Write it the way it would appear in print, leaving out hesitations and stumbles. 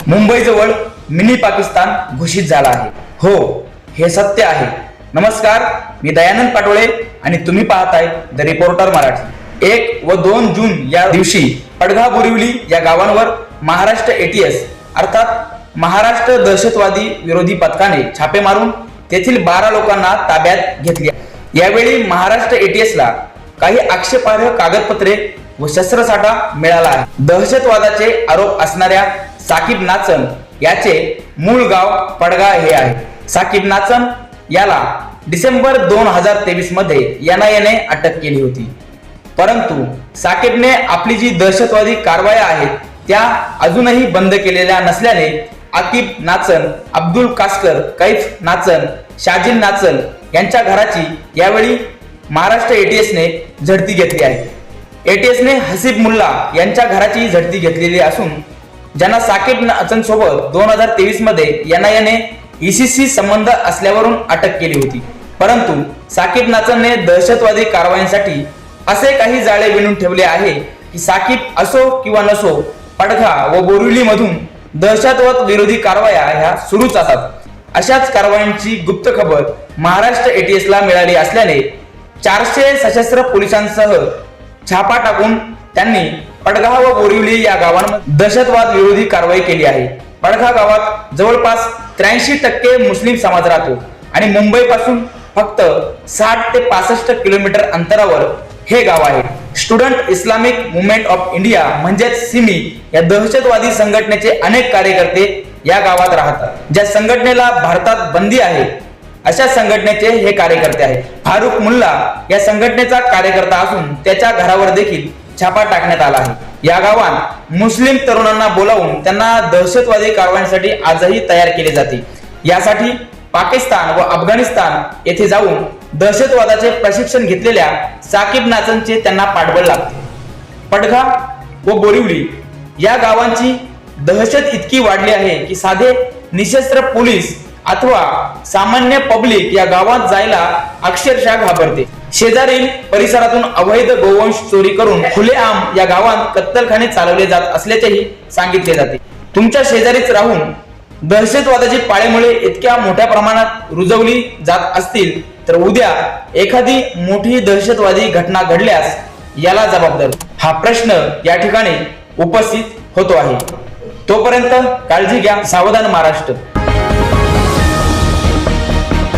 मुंबईजवळ mini Pakistan घोषित झाला आहे। हो, हे सत्य आहे। नमस्कार, मी दयानंद पाटोळे आणि तुम्ही पाहताय द रिपोर्टर मराठी। 1 व 2 जून या दिवशी पडघा बोरिवली या गावांवर महाराष्ट्र एटीएस अर्थात महाराष्ट्र दहशतवादी विरोधी पथकाने छापे मारून तेथील 12 लोकांना ताब्यात घेतले। यावेळी महाराष्ट्र एटीएसला काही आक्षेपार्ह कागदपत्रे व शस्त्रसाठा मिळाला आहे। दहशतवादाचे आरोप असणाऱ्या साकीब नाचन याचे मूळ गाव पडघा हे आहे। साकीब नाचन याला डिसेंबर 2023 मध्ये एनआयएने अटक केली होती, परंतु साकीबने आपली जी दहशतवादी कारवाया आहेत त्या अजूनही बंद केलेल्या नसल्याने आकिब नाचन, अब्दुल कास्कर, कैफ नाचन, शाजिल नाचन यांच्या घराची यावेळी महाराष्ट्र एटीएसने झडती घेतली आहे। एटीएसने हसीब मुल्ला यांच्या घराची झडती घेतलेली असून ज्यांना साकीब नाचन सोबत 2023 मध्ये एनआयएने ईसीसी संबंध असल्यावरून अटक केली होती, परंतु साकीब नाचनने दहशतवादी कारवायांसाठी असे काही जाळे विणून ठेवले आहे की साकीब असो किंवा नसो, पडघा व बोरिवली मधून दहशतवाद विरोधी कारवाया ह्या सुरूच असतात। अशाच कारवायांची गुप्त खबर महाराष्ट्र एटीएसला मिळाली असल्याने 400 सशस्त्र पोलिसांसह छापा टाकून त्यांनी पडघा व बोरिवली या गावांमध्ये दहशतवाद विरोधी कारवाई केली आहे। पडघा गावात जवळपास 83% मुस्लिम समाज राहतो आणि मुंबई पासून फक्त 60 ते 65 किलोमीटर अंतरावर हे गाव आहे। Student Islamic movement of India म्हणजेच सिमी या दहशतवादी संघटनेचे अनेक कार्यकर्ते या गावात राहतात। ज्या संघटनेला भारतात बंदी आहे अशा संघटनेचे हे कार्यकर्ते आहेत। फारुख मुल्ला या संघटनेचा कार्यकर्ता असून त्याच्या घरावर देखील छापा टाकण्यात आला आहे। या गावात मुस्लिम तरुणांना बोलावून त्यांना दहशतवादी कारवायांसाठी आजही तयार केले जाते। यासाठी पाकिस्तान व अफगाणिस्तान येथे जाऊन दहशतवादाचे प्रशिक्षण घेतलेल्या साकीब नाचनचे त्यांना पाठबळ लागते। पडघा व बोरिवली या गावांची दहशत इतकी वाढली आहे की साधे निशस्त्र पोलीस अथवा सामान्य पब्लिक या गावात जायला अक्षरशः घाबरते। शेजारील परिसरातून अवैध गोवंश चोरी करून खुलेआम या गावात कत्तलखाने चालवले जात असल्याचेही सांगितले जाते। तुमच्या शेजारीच राहून दहशतवादाची पाळेमुळे इतक्या मोठ्या प्रमाणात रुजवली जात असतील तर उद्या एखादी मोठी दहशतवादी घटना घडल्यास याला जबाबदार हा प्रश्न या ठिकाणी उपस्थित होतो आहे। तोपर्यंत काळजी घ्या। सावधान महाराष्ट्र।